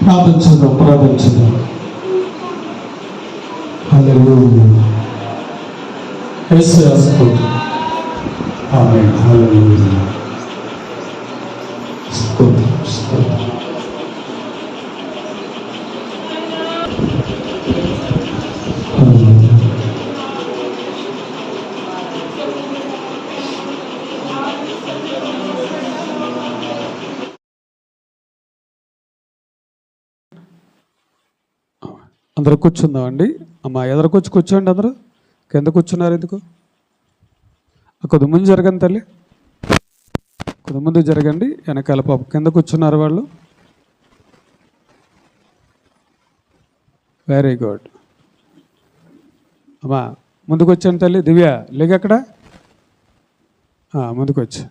ప్రార్థించుదాం. హల్లెలూయా. యేసయ్యా స్తోత్రం. ఆమేన్. హల్లెలూయా. స్తోత్రం. హల్లెలూయా. అందరూ కూర్చుందాం అండి. అమ్మ ఎదురుకొచ్చి కూర్చోండి. అందరూ కింద కూర్చున్నారు ఎందుకు? కొద్ది ముందు జరగండి తల్లి, కొద్ది ముందు జరగండి. వెనకాల పాప కింద కూర్చున్నారు వాళ్ళు. Very good. అమ్మా ముందుకు వచ్చాను తల్లి. దివ్య లేగక్కడ ముందుకు వచ్చి.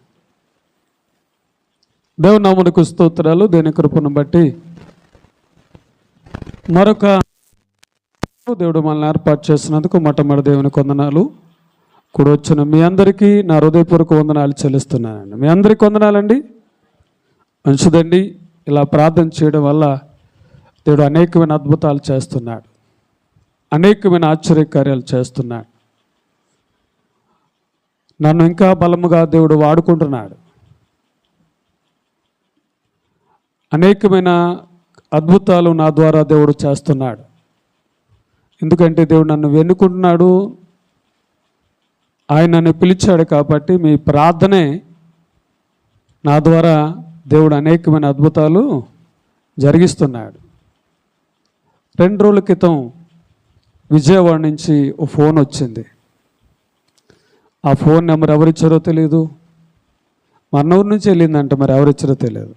దేవుని నామమునకు స్తోత్రాలు. దేని కృపను బట్టి మరొక దేవుడు మనల్ని ఏర్పాటు చేసినందుకు మొట్టమొదటి దేవుని వందనాలు. కూడా వచ్చిన మీ అందరికీ నా హృదయపూర్వక వందనాలు చెల్లిస్తున్నానండి. మీ అందరికీ వందనాలండి. మంచిదండి. ఇలా ప్రార్థన చేయడం వల్ల దేవుడు అనేకమైన అద్భుతాలు చేస్తున్నాడు, అనేకమైన ఆశ్చర్యకార్యాలు చేస్తున్నాడు. నన్ను ఇంకా బలముగా దేవుడు వాడుకుంటున్నాడు. అనేకమైన అద్భుతాలు నా ద్వారా దేవుడు చేస్తున్నాడు. ఎందుకంటే దేవుడు నన్ను వెన్నుకుంటున్నాడు. ఆయన నన్ను పిలిచాడు కాబట్టి మీ ప్రార్థనే నా ద్వారా దేవుడు అనేకమైన అద్భుతాలు జరిగిస్తున్నాడు. 2 రోజుల క్రితం విజయవాడ నుంచి ఓ ఫోన్ వచ్చింది. ఆ ఫోన్ నెంబర్ ఎవరిచ్చారో తెలియదు. మన ఊరు నుంచి వెళ్ళిందంట, మరి ఎవరిచ్చారో తెలియదు.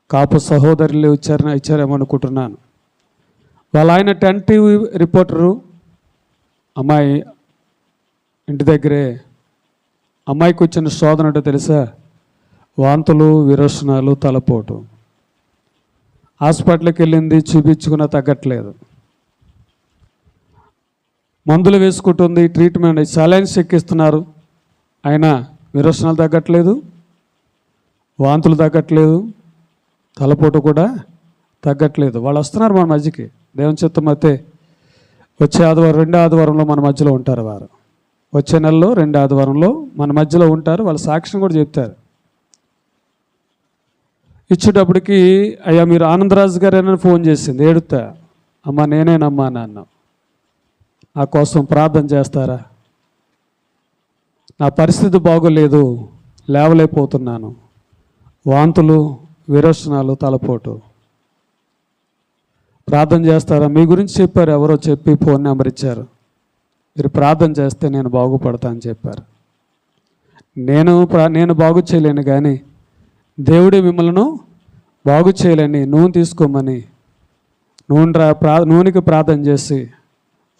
కాపు సహోదరులు ఇచ్చారేమో అనుకుంటున్నాను. వాళ్ళ ఆయన 10 టీవీ రిపోర్టరు. అమ్మాయి ఇంటి దగ్గరే అమ్మాయికి వచ్చిన శోధన అంటే తెలుసా? వాంతులు, విరోచనాలు, తలపోటు. హాస్పిటల్కి వెళ్ళింది, చూపించుకున్నా తగ్గట్లేదు. మందులు వేసుకుంటుంది, ట్రీట్మెంట్ సలైన్స్ ఎక్కిస్తున్నారు. అయినా విరోచనాలు తగ్గట్లేదు, వాంతులు తగ్గట్లేదు, తలపోటు కూడా తగ్గట్లేదు. వాళ్ళు వస్తున్నారు మన మధ్యకి. దేవుని చిత్తం అయితే వచ్చే ఆదివారం 2వ ఆదివారంలో మన మధ్యలో ఉంటారు. వారు వచ్చే నెలలో 2వ ఆదివారంలో మన మధ్యలో ఉంటారు. వాళ్ళ సాక్ష్యం కూడా చెప్తారు. ఇచ్చేటప్పటికి అయ్యా మీరు ఆనందరాజు గారేనని ఫోన్ చేసింది ఏడుతా. అమ్మ నేనేనమ్మా నాన్న, నా కోసం ప్రార్థన చేస్తారా? నా పరిస్థితి బాగోలేదు, లేవలేకపోతున్నాను, వాంతులు, విరోచనాలు, తలపోటు, ప్రార్థన చేస్తారా? మీ గురించి చెప్పారు, ఎవరో చెప్పి ఫోన్ నెంబర్ ఇచ్చారు. మీరు ప్రార్థన చేస్తే నేను బాగుపడతా అని చెప్పారు. నేను బాగు చేయలేను, కానీ దేవుడే మిమ్మల్ని బాగు చేయలేని నూనె తీసుకోమని నూనెకి ప్రార్థన చేసి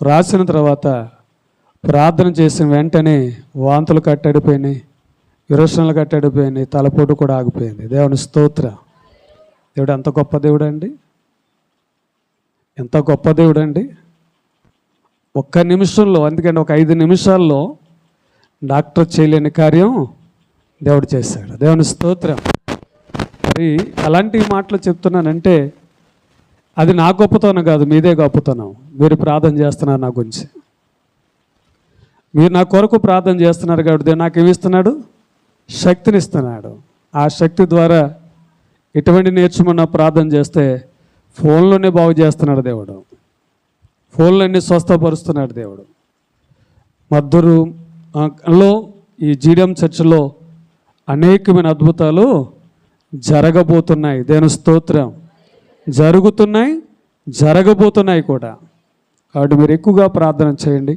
రాసిన తర్వాత ప్రార్థన చేసిన వెంటనే వాంతులు కట్టడిపోయినాయి, విరోచనాలు కట్టడిపోయినాయి, తలపోటు కూడా ఆగిపోయింది. దేవుని స్తోత్రం. దేవుడు ఎంత గొప్ప దేవుడు అండి, ఎంత గొప్ప దేవుడు అండి. ఒక్క నిమిషంలో, అందుకని ఒక 5 నిమిషాల్లో డాక్టర్ చేయలేని కార్యం దేవుడు చేశాడు. దేవుని స్తోత్రం. మరి అలాంటి మాటలు చెప్తున్నానంటే అది నా గొప్పతనం కాదు, మీదే గొప్పతనం. మీరు ప్రార్థన చేస్తున్నారు నా గురించి, మీరు నా కొరకు ప్రార్థన చేస్తున్నారు కాబట్టి దేవుడు నాకేమిస్తున్నాడు? శక్తిని ఇస్తున్నాడు. ఆ శక్తి ద్వారా ఎటువంటి నేర్చుకున్న ప్రార్థన చేస్తే ఫోన్లోనే బాగు చేస్తున్నాడు దేవుడు, ఫోన్లన్నీ స్వస్థపరుస్తున్నాడు దేవుడు. మద్దూరులో ఈ జీడియం చర్చిలో అనేకమైన అద్భుతాలు జరగబోతున్నాయి. దేవుని స్తోత్రం. జరుగుతున్నాయి, జరగబోతున్నాయి కూడా. కాబట్టి మీరు ఎక్కువగా ప్రార్థన చేయండి.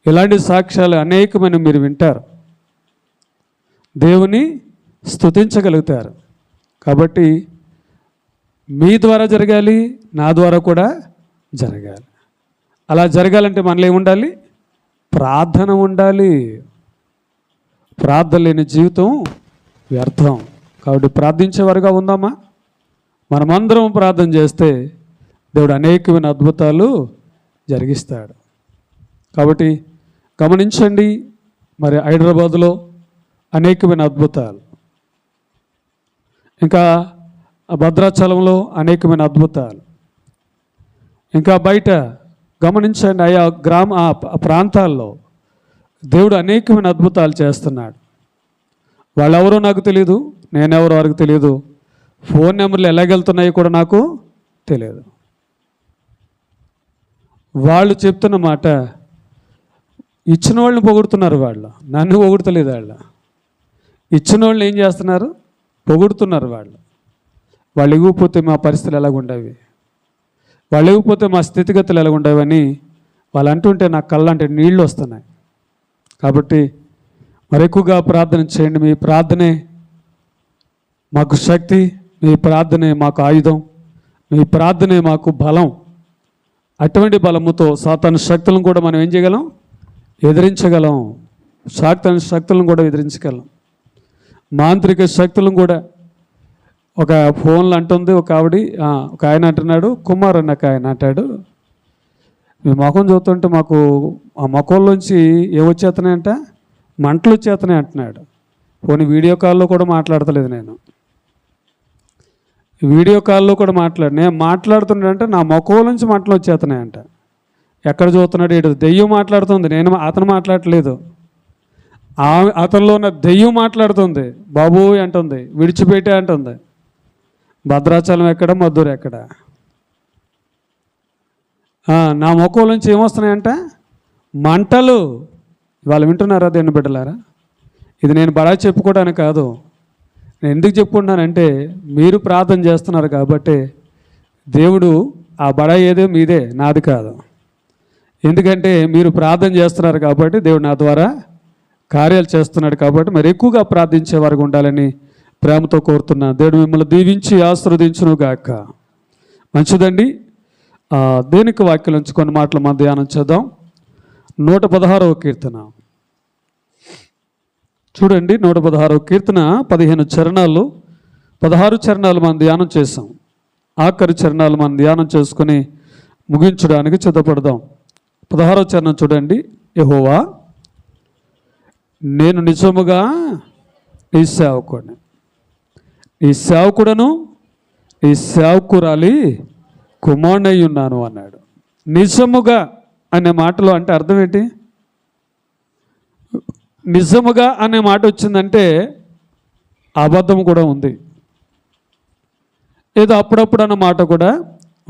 ఇలాంటి సాక్ష్యాలు అనేకమైన మీరు వింటారు, దేవుని స్తుతించగలుగుతారు. కాబట్టి మీ ద్వారా జరగాలి, నా ద్వారా కూడా జరగాలి. అలా జరగాలంటే మనలో ఏముండాలి? ప్రార్థన ఉండాలి. ప్రార్థన లేని జీవితం వ్యర్థం. కాబట్టి ప్రార్థించేవారుగా ఉందామా? మనమందరం ప్రార్థన చేస్తే దేవుడు అనేకమైన అద్భుతాలు జరిగిస్తాడు. కాబట్టి గమనించండి. మరి హైదరాబాదులో అనేకమైన అద్భుతాలు, ఇంకా ఆ భద్రాచలంలో అనేకమైన అద్భుతాలు. ఇంకా బయట గమనించండి, ఆయా ఆ ప్రాంతాల్లో దేవుడు అనేకమైన అద్భుతాలు చేస్తున్నాడు. వాళ్ళెవరో నాకు తెలియదు, నేనెవరో వారికి తెలియదు, ఫోన్ నెంబర్లు ఎలాగెళ్తున్నాయో కూడా నాకు తెలియదు. వాళ్ళు చెప్తున్న మాట ఇచ్చిన వాళ్ళని పొగుడుతున్నారు, వాళ్ళు నన్ను పొగుడుతలేదు. ఇచ్చిన వాళ్ళని ఏం చేస్తున్నారు? పొగుడుతున్నారు. వాళ్ళు ఇవ్వకపోతే మా పరిస్థితులు ఎలాగుండేవి, వాళ్ళు ఇవ్వకపోతే మా స్థితిగతులు ఎలాగుండేవి అని వాళ్ళు అంటుంటే నాకు కళ్ళంటే నీళ్ళు వస్తున్నాయి. కాబట్టి మరి ఎక్కువగా ప్రార్థన చేయండి. మీ ప్రార్థనే మాకు శక్తి, మీ ప్రార్థనే మాకు ఆయుధం, మీ ప్రార్థనే మాకు బలం. అటువంటి బలముతో సాతాను శక్తులను కూడా మనం ఏం చేయగలం? ఎదిరించగలం. సాతాను శక్తులను కూడా ఎదిరించగలం. మాంత్రిక శక్తులను కూడా. ఒక ఫోన్లో అంటుంది ఒక ఆయన అంటున్నాడు, కుమార్ అన్న ఆయన అంటాడు, మీ ముఖం చూస్తుంటే మాకు ఆ ముఖంలోంచి ఏమొచ్చేస్తున్నాయంట, మంటలు వచ్చేస్తున్నాయి అంటున్నాడు. పోనీ వీడియో కాల్లో కూడా మాట్లాడతలేదు, నేను వీడియో కాల్లో కూడా నేను మాట్లాడుతున్నాడంటే నా ముఖం నుంచి మంటలు వచ్చేస్తున్నాయంట. ఎక్కడ చూస్తున్నాడు? ఇటు దెయ్యం మాట్లాడుతుంది, అతను మాట్లాడట్లేదు. అతనిలో ఉన్న దెయ్యం మాట్లాడుతుంది, బాబు అంటుంది, విడిచిపెట్టే అంటుంది. భద్రాచలం ఎక్కడ, మద్దూరు ఎక్కడ? నా ముఖం నుంచి ఏమొస్తున్నాయంట? మంటలు. వాళ్ళు వింటున్నారా దేవుని బిడ్డలారా? ఇది నేను బడా చెప్పుకోవడానికి కాదు. నేను ఎందుకు చెప్పుకుంటున్నానంటే మీరు ప్రార్థన చేస్తున్నారు కాబట్టి దేవుడు ఆ బడా ఏదో మీదే, నాది కాదు. ఎందుకంటే మీరు ప్రార్థన చేస్తున్నారు కాబట్టి దేవుడు నా ద్వారా కార్యాలు చేస్తున్నాడు. కాబట్టి మరి ఎక్కువగా ప్రార్థించే వారికి ఉండాలని ప్రేమతో కోరుతున్నాను. దేవుడు మిమ్మల్ని దీవించి ఆశీర్వదించును గాక. మంచిదండి. దేనికి వాక్యం నుంచి కొన్ని మాటలు మనం ధ్యానం చేద్దాం. 116వ కీర్తన చూడండి. 116వ కీర్తన 15 చరణాలు, 16 చరణాలు మనం ధ్యానం చేసాం. ఆఖరి చరణాలు మనం ధ్యానం చేసుకుని ముగించడానికి సిద్ధపడదాం. 16వ చరణం చూడండి. యెహోవా, నేను నిజముగా నీ సేవకుడిని, నీ సేవకుడను, నీ సేవకురాలి కుమారుడై ఉన్నాను అన్నాడు. నిజముగా అనే మాటలో అంటే అర్థం ఏంటి? నిజముగా అనే మాట వచ్చిందంటే అబద్ధం కూడా ఉంది, ఏదో అప్పుడప్పుడు అన్న మాట కూడా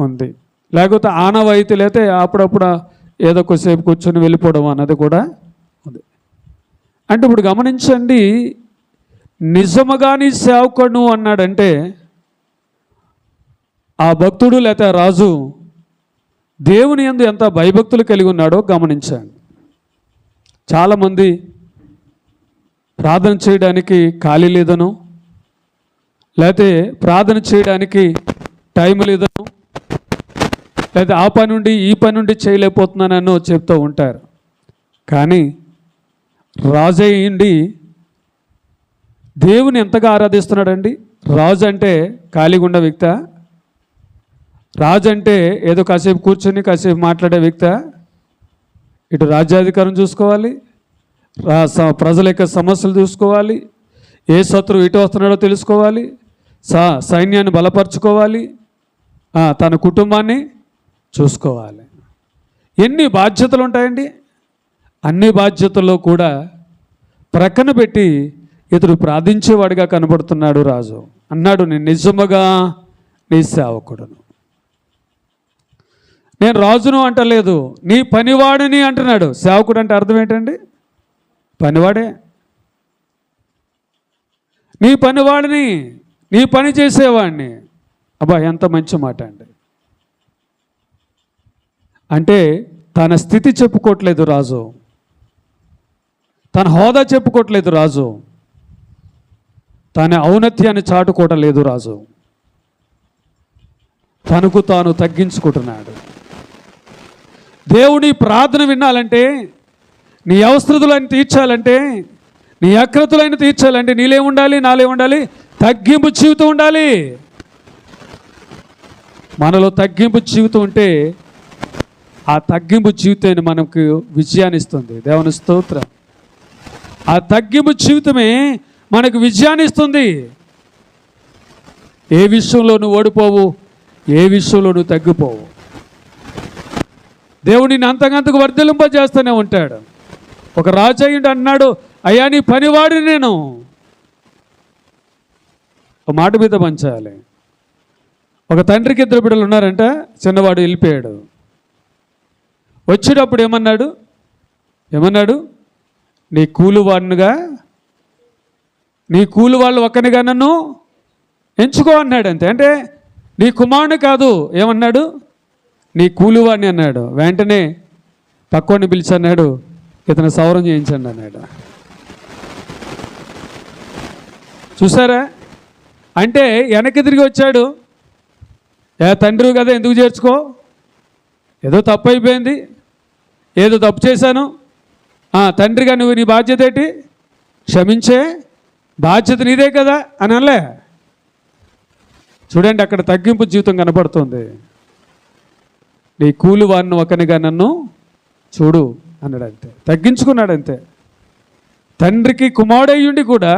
ఉంది, లేకపోతే ఆనవాయితీ లేకపోతే అప్పుడప్పుడు ఏదో కొద్దిసేపు కూర్చొని వెళ్ళిపోవడం అన్నది కూడా ఉంది. అంటే ఇప్పుడు గమనించండి, నిజముగా నీ సేవకుడు అన్నాడంటే ఆ భక్తుడు లేకపోతే ఆ రాజు దేవుని యందు ఎంత భయభక్తులు కలిగి ఉన్నాడో గమనించండి. చాలామంది ప్రార్థన చేయడానికి ఖాళీ లేదనో, లేకపోతే ప్రార్థన చేయడానికి టైం లేదనో, లేదా ఆ పని నుండి ఈ పని నుండి చేయలేకపోతున్నానో చెప్తూ ఉంటారు. కానీ రాజయ్యండి దేవుని ఎంతగా ఆరాధిస్తున్నాడండి. రాజు అంటే ఖాళీగా ఉన్న వ్యక్తి? రాజు అంటే ఏదో కాసేపు కూర్చొని కాసేపు మాట్లాడే వ్యక్తి? ఇటు రాజ్యాధికారం చూసుకోవాలి, ప్రజల యొక్క సమస్యలు చూసుకోవాలి, ఏ శత్రువు ఇటు వస్తున్నాడో తెలుసుకోవాలి, సైన్యాన్ని బలపరుచుకోవాలి, తన కుటుంబాన్ని చూసుకోవాలి. ఎన్ని బాధ్యతలు ఉంటాయండి. అన్ని బాధ్యతల్లో కూడా ప్రక్కన పెట్టి ఇతడు ప్రార్థించేవాడిగా కనబడుతున్నాడు రాజు. అన్నాడు, నేను నిజముగా నీ సేవకుడును. నేను రాజును అంటలేదు, నీ పనివాడిని అంటున్నాడు. సేవకుడు అంటే అర్థం ఏంటండి? పనివాడే. నీ పనివాడిని, నీ పని చేసేవాడిని. అబ్బా, ఎంత మంచి మాట అండి. అంటే తన స్థితి చెప్పుకోవట్లేదు రాజు, తన హోదా చెప్పుకోవట్లేదు రాజు, తన ఔన్నత్యాన్ని చాటుకోవటం లేదు రాజు. తనకు తాను తగ్గించుకుంటున్నాడు. దేవుని ప్రార్థన వినాలంటే, నీ అవసరతులను తీర్చాలంటే, నీ అక్రతులను తీర్చాలంటే నీలే ఉండాలి, నాలే ఉండాలి, తగ్గింపు జీవితం ఉండాలి. మనలో తగ్గింపు జీవితం ఉంటే ఆ తగ్గింపు జీవితాన్ని మనకు విజయాన్ని ఇస్తుంది. దేవుని స్తోత్రం. ఆ తగ్గింపు జీవితమే మనకు విజయాన్ని ఇస్తుంది. ఏ విషయంలో నువ్వు ఓడిపోవు, ఏ విషయంలో నువ్వు తగ్గిపోవు. దేవుడు నిన్ను అంతకంతకు వర్ధిల్లింపజేస్తూనే ఉంటాడు. ఒక రాజు అయ్యుండి అన్నాడు, అయ్యా నీ పనివాడిని నేను. ఒక మాట మీద పంచాలి. ఒక తండ్రికి 2 బిడ్డలు ఉన్నారంట. చిన్నవాడు వెళ్ళిపోయాడు. వచ్చేటప్పుడు ఏమన్నాడు, నీ కూలివాడినిగా, నీ కూలి వాళ్ళు ఒక్కనిగా నన్ను ఎంచుకో అన్నాడు. అంతే. అంటే నీ కుమారుని కాదు, ఏమన్నాడు, నీ కూలివాడిని అన్నాడు. వెంటనే పక్కోడిని పిలిచి అన్నాడు, ఇతను సౌరం చేయించండి అన్నాడు. చూసారా? అంటే వెనక్కి తిరిగి వచ్చాడు. తండ్రి కదా, ఎందుకు చేర్చుకో, ఏదో తప్పు అయిపోయింది, ఏదో తప్పు చేశాను, తండ్రిగా నువ్వు నీ బాధ్యత ఏంటి, క్షమించే బాధ్యత నీదే కదా అని అనలే. చూడండి, అక్కడ తగ్గింపు జీవితం కనపడుతుంది. నీ కూలి వారిని ఒకనిగా నన్ను చూడు అన్నాడు. అంతే, తగ్గించుకున్నాడు. అంతే. తండ్రికి కుమారుడయ్యుండి కూడా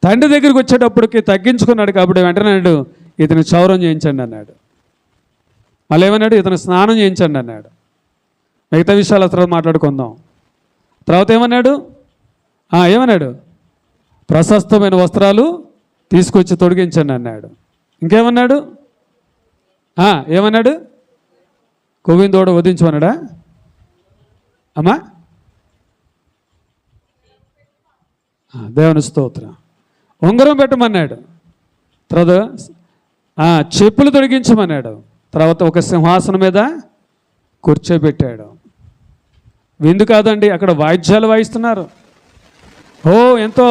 తండ్రి దగ్గరికి వచ్చేటప్పటికి తగ్గించుకున్నాడు. కాబట్టి వెంటనే అన్నాడు, ఇతను క్షౌరం చేయించండి అన్నాడు. మళ్ళీ ఏమన్నాడు, ఇతను స్నానం చేయించండి అన్నాడు. మిగతా విషయాలు తర్వాత మాట్లాడుకుందాం. తర్వాత ఏమన్నాడు, ప్రశస్తమైన వస్త్రాలు తీసుకొచ్చి తొడిగించండి అన్నాడు. ఇంకేమన్నాడు, ఏమన్నాడు, కొవ్విందోడ వధించమన్నాడా అమ్మా? దేవుని స్తోత్రం. ఉంగరం పెట్టమన్నాడు. తర్వాత చెప్పులు తొడిగించమన్నాడు. తర్వాత ఒక సింహాసనం మీద కూర్చోబెట్టాడు. విందు కాదండి, అక్కడ వాయిద్యాలు వాయిస్తున్నారు. ఎంతో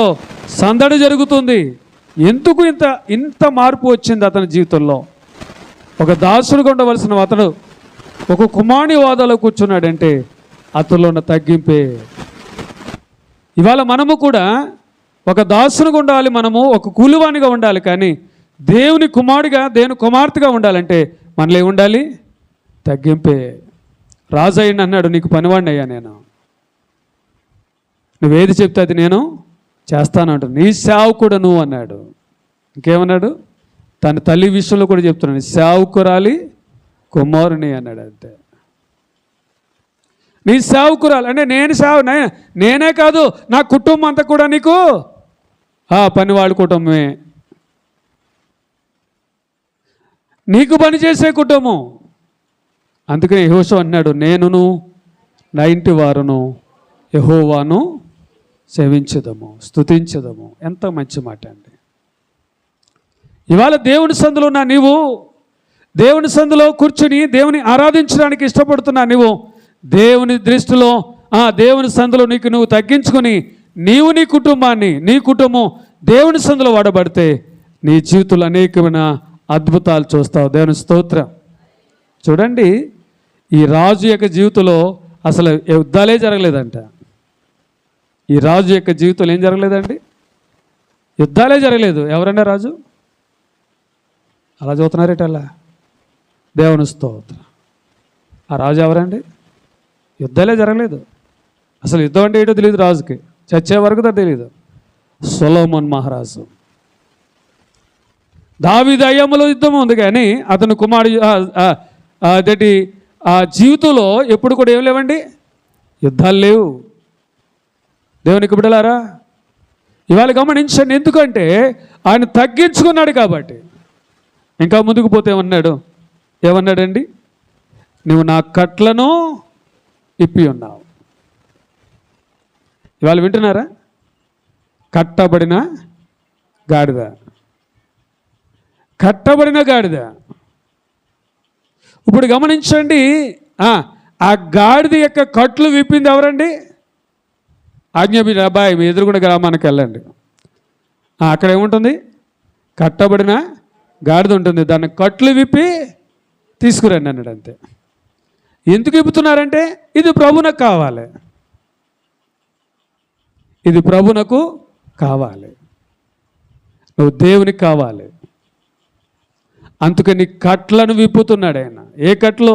సందడి జరుగుతుంది. ఎందుకు ఇంత మార్పు వచ్చింది అతని జీవితంలో? ఒక దాసుడుగా ఉండవలసిన అతడు ఒక కుమారుని హోదాలో కూర్చున్నాడంటే అతనిలో ఉన్న తగ్గింపే. ఇవాళ మనము కూడా ఒక దాసునిగా ఉండాలి, మనము ఒక కూలివానిగా ఉండాలి. కానీ దేవుని కుమారుడిగా, దేవుని కుమార్తెగా ఉండాలంటే మనలో ఉండాలి తగ్గింపే. రాజు అయ్యండి అన్నాడు, నీకు పనివాడిని అయ్యా నేను, నువ్వేది చెప్తే అది నేను చేస్తానంటు, నీ సేవకుడు నువ్వు అన్నాడు. ఇంకేమన్నాడు, తన తల్లి విషయంలో కూడా చెప్తున్నాను, సేవకురాలి కుమారుని అన్నాడు. అంతే. నీ సేవకురాలు అంటే నేనే కాదు, నా కుటుంబం అంతా కూడా నీకు పనివాడి కుటుంబమే, నీకు పనిచేసే కుటుంబం. అందుకని యెహోషువ అన్నాడు, నేనును నా ఇంటి వారును యెహోవాను సేవించదము, స్తుతించదము. ఎంత మంచి మాట అండి. ఇవాళ దేవుని సందులో ఉన్న నీవు, దేవుని సందులో కూర్చుని దేవుని ఆరాధించడానికి ఇష్టపడుతున్నా నీవు, దేవుని దృష్టిలో దేవుని సందులో నువ్వు తగ్గించుకొని నీవు నీ కుటుంబాన్ని, నీ కుటుంబం దేవుని సందులో వాడబడితే నీ జీవితంలో అనేకమైన అద్భుతాలు చూస్తావు. దేవుని స్తోత్రం. చూడండి, ఈ రాజు యొక్క జీవితంలో అసలు యుద్ధాలే జరగలేదంట. ఈ రాజు యొక్క జీవితంలో ఏం జరగలేదండి, యుద్ధాలే జరగలేదు. ఎవరన్నా రాజు అలా చూస్తున్నారేటల్లా? దేవుని స్తోత్రం. ఆ రాజు ఎవరండి? యుద్ధాలే జరగలేదు. అసలు యుద్ధం అంటే ఏంటో తెలియదు రాజుకి, చచ్చే వరకు తెలియదు. సొలొమోన్ మహారాజు, దావీదు అయ్యమ్మలో యుద్ధం ఉంది, కానీ అతను కుమారుడు అదేంటి ఆ జీవితంలో ఎప్పుడు కూడా ఏం లేవండి, యుద్ధాలు లేవు. దేవునికి బిడ్డలారా, ఇవాళ గమనించండి. ఎందుకంటే ఆయన తగ్గించుకున్నాడు కాబట్టి. ఇంకా ముందుకు పోతే ఏమన్నాడండి, నువ్వు నా కట్లను ఇప్పి ఉన్నావు. ఇవాళ వింటున్నారా? కట్టబడిన గాడిద, కట్టబడిన గాడిద. ఇప్పుడు గమనించండి, ఆ గాడిద యొక్క కట్లు విప్పింది ఎవరండి? ఆజ్ఞాపించిన అబ్బాయి మీ ఎదురుగుండా గ్రామానికి వెళ్ళండి, అక్కడ ఏముంటుంది, కట్టబడిన గాడిద ఉంటుంది, దాన్ని కట్లు విప్పి తీసుకురండి అన్నాడు. అంతే. ఎందుకు విప్పుతున్నారంటే ఇది ప్రభునకు కావాలి, ఇది ప్రభునకు కావాలి, నువ్వు దేవునికి కావాలి. అందుకని కట్లను విప్పుతున్నాడు ఆయన. ఏ కట్లు?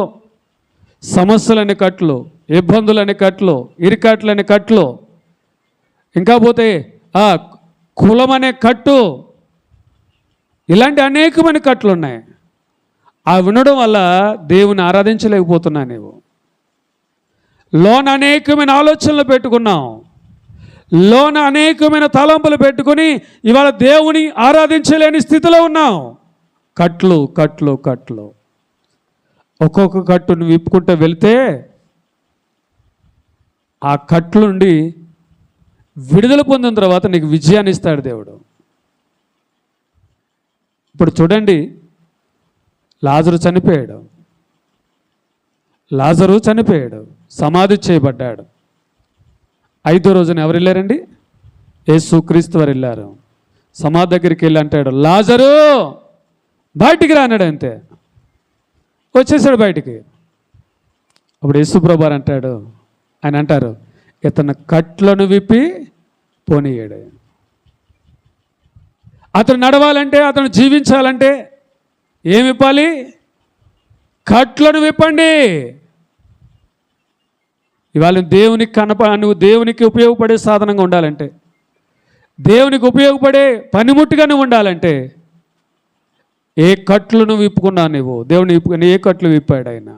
సమస్యలనే కట్లు, ఇబ్బందులనే కట్లు, ఇరికట్లనే కట్లు, ఇంకా పోతే కులం అనే కట్టు, ఇలాంటి అనేకమైన కట్లు ఉన్నాయి. ఆ వినడం వల్ల దేవుని ఆరాధించలేకపోతున్నా. నీవు లోన అనేకమైన ఆలోచనలు పెట్టుకున్నావు, లోన అనేకమైన తలంపులు పెట్టుకుని ఇవాళ దేవుని ఆరాధించలేని స్థితిలో ఉన్నావు. కట్లు కట్లు కట్లు. ఒక్కొక్క కట్టును విప్పుకుంటూ వెళితే ఆ కట్లు నుండి విడుదల పొందిన తర్వాత నీకు విజయాన్ని ఇస్తాడు దేవుడు. ఇప్పుడు చూడండి, లాజరు చనిపోయాడు, సమాధి చేయబడ్డాడు. 5వ రోజున ఎవరు వెళ్ళారండి? యేసుక్రీస్తు వారు వెళ్ళారు. సమాధి దగ్గరికి వెళ్ళి అంటాడు, లాజరు బయటికి రానాడు. అంతే, వచ్చేసాడు బయటికి. అప్పుడు యేసు ప్రభువారు అంటాడు, ఆయన అంటారు, ఇతను కట్లను విప్పి పోనీయాడు. అతను నడవాలంటే, అతను జీవించాలంటే ఏమి విప్పాలి? కట్లను విప్పండి. ఇవాళ నువ్వు దేవునికి ఉపయోగపడే సాధనంగా ఉండాలంటే, దేవునికి ఉపయోగపడే పనిముట్టుగానే ఉండాలంటే ఏ కట్లను విప్పుకున్నా నువ్వు దేవుని ఏ కట్లు విప్పాడు ఆయన.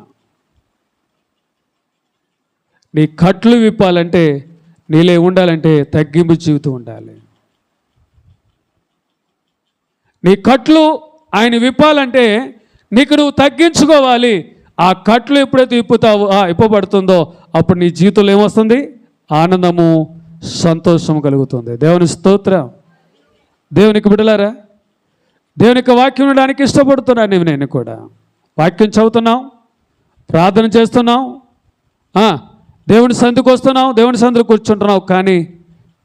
నీ కట్లు విప్పాలంటే, నీలే ఉండాలంటే తగ్గింపు జీవితం ఉండాలి. నీ కట్లు ఆయన విప్పాలంటే నీకు నువ్వు తగ్గించుకోవాలి. ఆ కట్లు ఎప్పుడైతే విప్పబడుతుందో అప్పుడు నీ జీవితంలో ఏమొస్తుంది? ఆనందము, సంతోషము కలుగుతుంది. దేవుని స్తోత్రం. దేవునికి బిడ్డలారా, దేవునికి వాక్యం వినడానికి ఇష్టపడుతున్నాను. నేను కూడా వాక్యం చదువుతున్నాం, ప్రార్థన చేస్తున్నాం, దేవుని సందుకు వస్తున్నాం, దేవుని సందుకు కూర్చుంటున్నావు, కానీ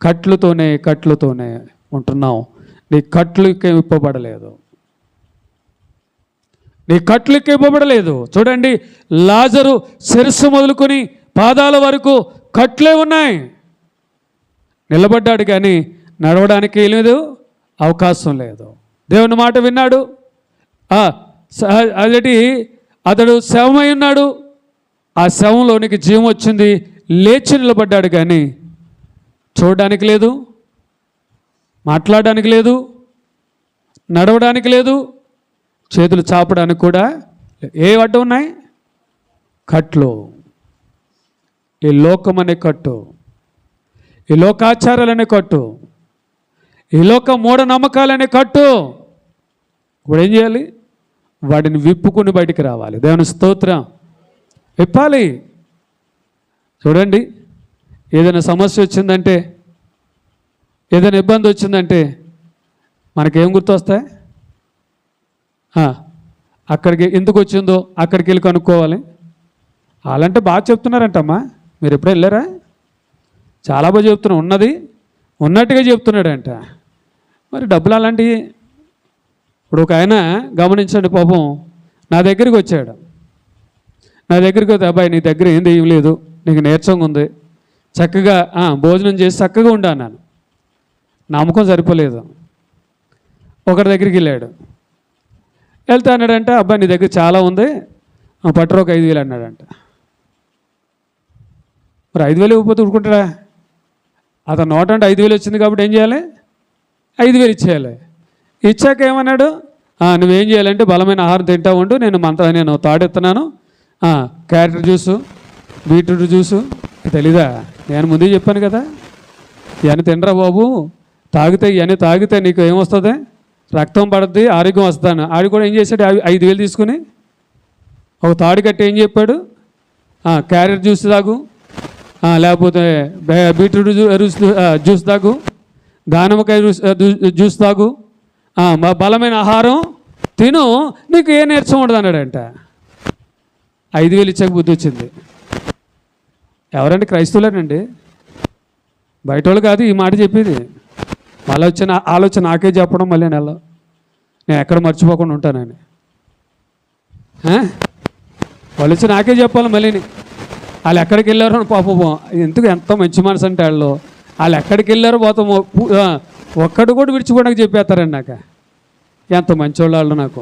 కట్లుతోనే ఉంటున్నావు. నీ కట్లు విప్పబడలేదు. చూడండి, లాజరు శిరస్సు మొదలుకొని పాదాల వరకు కట్లే ఉన్నాయి. నిలబడ్డాడు కానీ నడవడానికి లేదు, అవకాశం లేదు. దేవుని మాట విన్నాడు. అతడు శవమై ఉన్నాడు. ఆ శవంలోనికి జీవం వచ్చింది, లేచి నిలబడ్డాడు కానీ చూడడానికి లేదు, మాట్లాడడానికి లేదు, నడవడానికి లేదు, చేతులు చాపడానికి కూడా. ఏ అడ్డు ఉన్నాయి? కట్లు. ఈ లోకం అనే కట్టు, ఈ లోకాచారాలనే కట్టు, ఈ లోక మూఢనమ్మకాలనే కట్టు. ఇప్పుడు ఏం చేయాలి? వాటిని విప్పుకుని బయటికి రావాలి. దేవుని స్తోత్రం. విప్పాలి. చూడండి, ఏదైనా సమస్య వచ్చిందంటే, ఏదైనా ఇబ్బంది వచ్చిందంటే మనకేం గుర్తొస్తాయి? అక్కడికి ఎందుకు వచ్చిందో అక్కడికి వెళ్ళి కనుక్కోవాలి. అలాంటే బాగా చెప్తున్నారంటమ్మా. మీరు ఎప్పుడూ వెళ్ళారా? చాలా బాగా చెప్తున్నా, ఉన్నట్టుగా చెప్తున్నాడంట. మరి డబ్బులు అలాంటివి. ఇప్పుడు ఒక ఆయన గమనించండి, పాపం నా దగ్గరికి వచ్చాడు. నా దగ్గరికి వస్తే, అబ్బాయి నీ దగ్గర ఏం దెయ్యం లేదు, నీకు నీరసంగా ఉంది, చక్కగా భోజనం చేసి చక్కగా ఉండా అన్నాను. నమ్మకం సరిపోలేదు. ఒకరి దగ్గరికి వెళ్ళాడు. వెళ్తే అన్నాడంట, అబ్బాయి నీ దగ్గర చాలా ఉంది, పట్టరు ఒక 5,000 అన్నాడంట. మరి 5,000 ఇవ్వకపోతే ఊరుకుంటాడా? అతను నోట అంటే 5,000 వచ్చింది కాబట్టి ఏం చేయాలి? 5,000 ఇచ్చేయాలి. ఇచ్చాక ఏమన్నాడు? నువ్వేం చేయాలంటే బలమైన ఆహారం తింటా ఉండు, నేను తాడెత్తున్నాను, క్యారెట్ జ్యూసు, బీట్రూట్ జ్యూసు. తెలీదా? నేను ముందే చెప్పాను కదా, ఇవన్నీ తినరా బాబు, ఇవన్నీ తాగితే నీకు ఏమొస్తుంది? రక్తం పడుద్ది, ఆరోగ్యం వస్తాను. ఆడి కూడా ఏం చేశాడు? 5,000 తీసుకుని ఒక తాడు కట్టి ఏం చెప్పాడు? క్యారెట్ జ్యూస్ తాగు, లేకపోతే బీట్రూట్ జ్యూస్ తాగు, దానిమ్మకాయ జ్యూస్ తాగు, బలమైన ఆహారం తిను, నీకు ఏ నీరసం ఉండదు అన్నాడంట. 5,000 ఇచ్చాక బుద్ధి వచ్చింది. ఎవరండి? క్రైస్తవులేనండి, బయట వాళ్ళు కాదు ఈ మాట చెప్పేది. మళ్ళీ వచ్చిన ఆలోచన నాకే చెప్పడం, మళ్ళీ నేను ఎక్కడ మర్చిపోకుండా ఉంటానని. వాళ్ళు వచ్చి నాకే చెప్పాలి మళ్ళీ. వాళ్ళు ఎక్కడికి వెళ్ళారో పాపం, ఎందుకు ఎంత మంచి మనసు అంటే వాళ్ళు ఎక్కడికి వెళ్ళారో పోతాం, ఒక్కడు కూడా విడిచిపోవడానికి చెప్పేస్తారండి. నాకు ఎంత మంచోళ్ళు వాళ్ళు. నాకు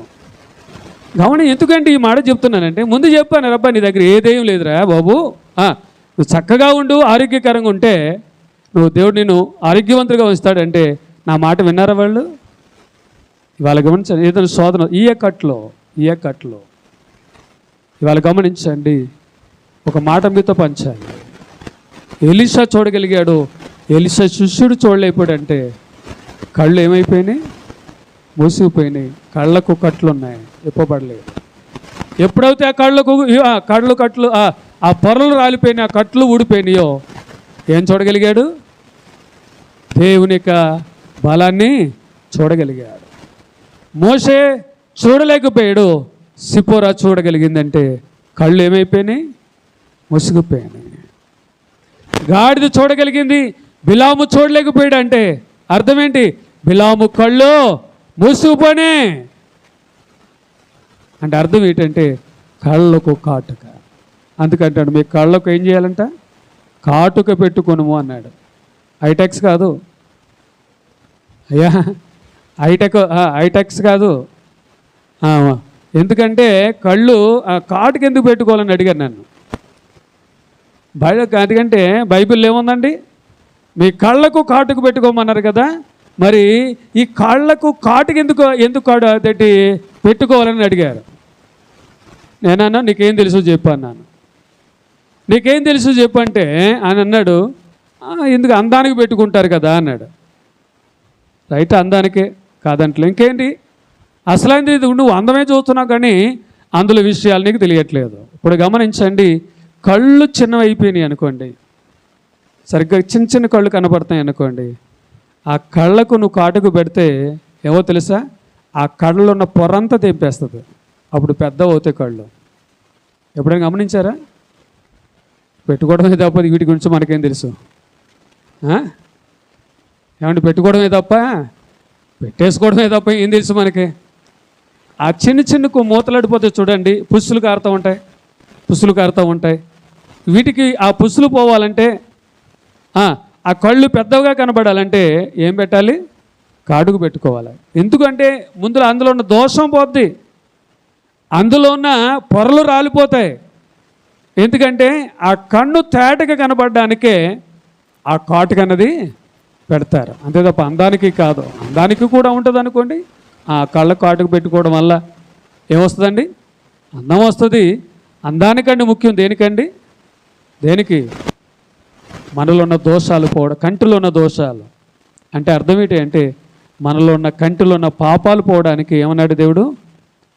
గమని ఎందుకంటే ఈ మాట చెప్తున్నానంటే, ముందు చెప్పాను, రబ్బా నీ దగ్గర ఏదేం లేదురా బాబు, నువ్వు చక్కగా ఉండు, ఆరోగ్యకరంగా ఉంటే దేవుడు నిన్ను ఆరోగ్యవంతులుగా ఉంచుతాడంటే నా మాట విన్నారా వాళ్ళు? ఇవాళ గమనించండి, ఏదైనా శోధన ఈ కట్లో ఇవాళ గమనించండి, ఒక మాట మీతో పంచాలి. ఎలీషా చూడగలిగాడు, ఎలీషా శిష్యుడు చూడలేకపోయాడంటే కళ్ళు ఏమైపోయినాయి? మూసిపోయినాయి. కళ్ళకు కట్లు ఉన్నాయి, ఇప్పబడలేదు. ఎప్పుడైతే ఆ కట్లు ఆ పొరలు రాలిపోయినాయి, ఆ కట్లు ఊడిపోయినాయో ఏం చూడగలిగాడు? దేవుని యొక్క బలాన్ని చూడగలిగాడు. మోషే చూడలేకపోయాడు, సిపోరా చూడగలిగిందంటే కళ్ళు ఏమైపోయినాయి? ముసిగిపోయినాయి. గాడిద చూడగలిగింది, బిలాము చూడలేకపోయాడు అంటే అర్థం ఏంటి? బిలాము కళ్ళు మూసుకుపోయినాయి అంటే అర్థం ఏంటంటే కళ్ళకు కాటుక. అందుకంటాడు మీ కళ్ళకు ఏం చేయాలంట? కాటుక పెట్టుకొనుము అన్నాడు. ఐటెక్స్ కాదు అయ్యా, ఐటెక్స్ కాదు. ఎందుకంటే కళ్ళు కాటుకు ఎందుకు పెట్టుకోవాలని అడిగారు నన్ను. ఎందుకంటే బైబిల్లో ఏముందండి? మీ కళ్ళకు కాటుకు పెట్టుకోమన్నారు కదా, మరి ఈ కాళ్ళకు కాటుకు ఎందుకు అదేంటి పెట్టుకోవాలని అడిగారు. నేనన్నా నీకేం తెలుసు చెప్పు అన్నాను. నీకేం తెలుసు చెప్పు అంటే ఆయన అన్నాడు, ఎందుకు అందానికి పెట్టుకుంటారు కదా అన్నాడు. రైట్, అందానికే కాదంటలే, ఇంకేంటి అసలైంది నువ్వు అందమే చూస్తున్నావు కానీ అందులో విషయాలు నీకు తెలియట్లేదు. ఇప్పుడు గమనించండి, కళ్ళు చిన్నవి అయిపోయినాయి అనుకోండి, సరిగ్గా చిన్న చిన్న కళ్ళు కనపడతాయి అనుకోండి, ఆ కళ్ళకు నువ్వు కాటుకు పెడితే ఏమో తెలుసా? ఆ కళ్ళలో ఉన్న పొరంతా తెంపేస్తుంది, అప్పుడు పెద్ద అవుతాయి కళ్ళు. ఎప్పుడైనా గమనించారా? పెట్టుకోవడమే తప్ప వీటి గురించి మనకేం తెలుసు? ఏమంటే పెట్టుకోవడమే తప్ప, పెట్టేసుకోవడమే తప్ప ఏం తెలుసు మనకి? ఆ చిన్న చిన్నకు మూతలాడిపోతే చూడండి, పుస్సులు కారుతూ ఉంటాయి. వీటికి ఆ పుస్సులు పోవాలంటే, ఆ కళ్ళు పెద్దగా కనబడాలంటే ఏం పెట్టాలి? కాటుకు పెట్టుకోవాలి. ఎందుకంటే ముందులో అందులో ఉన్న దోషం పోద్ది, అందులో ఉన్న పొరలు రాలిపోతాయి. ఎందుకంటే ఆ కన్ను తేటగా కనబడడానికే ఆ కాటుక అన్నది పెడతారు, అంతే తప్ప అందానికి కాదు. అందానికి కూడా ఉంటుంది అనుకోండి, ఆ కళ్ళ కాటుకు పెట్టుకోవడం వల్ల ఏమొస్తుందండి? అందం వస్తుంది. అందానికండి ముఖ్యం దేనికి? మనలో ఉన్న దోషాలు పోవడం, కంటిలో ఉన్న దోషాలు అంటే అర్థం ఏంటి అంటే మనలో ఉన్న కంటిలో ఉన్న పాపాలు పోవడానికి ఏమన్నాడు దేవుడు?